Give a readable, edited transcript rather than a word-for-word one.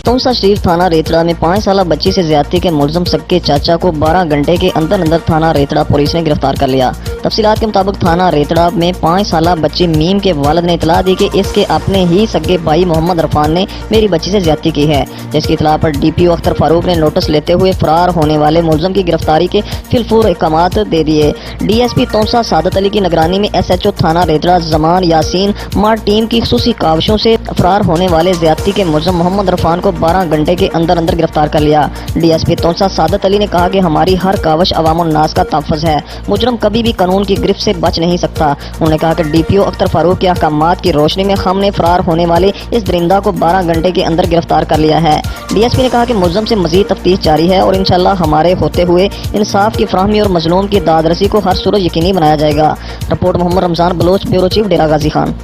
تونسہ شریف تھانہ ریتڑہ میں 5 سالہ بچی سے زیادتی کے ملزم سکے چاچا کو 12 گھنٹے کے اندر تھانہ ریتڑہ پولیس نے گرفتار کر لیا۔ تفصیلات کے مطابق تھانہ ریتڑہ میں 5 سالہ بچی میم کے والد نے اطلاع دی کہ اس کے اپنے ہی سگے بھائی محمد عرفان نے میری بچی سے زیادتی کی ہے، جس کی اطلاع پر ڈی پی او اختر فاروق نے نوٹس لیتے ہوئے فرار ہونے والے ملزم کی گرفتاری کے فی الفور احکامات دے دیے۔ ڈی ایس پی تونسہ سعادت علی کی نگرانی میں ایس ایچ او تھانہ ریتڑہ زمان یاسین مار ٹیم کی خصوصی کاوشوں سے فرار ہونے والے زیادتی کے ملزم محمد عرفان کو 12 گھنٹے کے اندر گرفتار کر لیا۔ ڈی ایس پی تونسہ سعادت علی نے کہا کہ ہماری ہر کاوش عوام الناس کا تحفظ ہے، مجرم کبھی بھی قانون کی گرفت سے بچ نہیں سکتا۔ انہوں نے کہا کہ ڈی پی او اختر فاروق کے احکامات کی روشنی میں ہم نے فرار ہونے والے اس درندہ کو 12 گھنٹے کے اندر گرفتار کر لیا ہے۔ ڈی ایس پی نے کہا کہ ملزم سے مزید تفتیش جاری ہے اور انشاءاللہ ہمارے ہوتے ہوئے انصاف کی فراہمی اور مظلوم کی داد رسی کو ہر صورت یقینی بنایا جائے گا۔ رپورٹ محمد رمضان بلوچ، بیورو چیف ڈیرہ غازی خان۔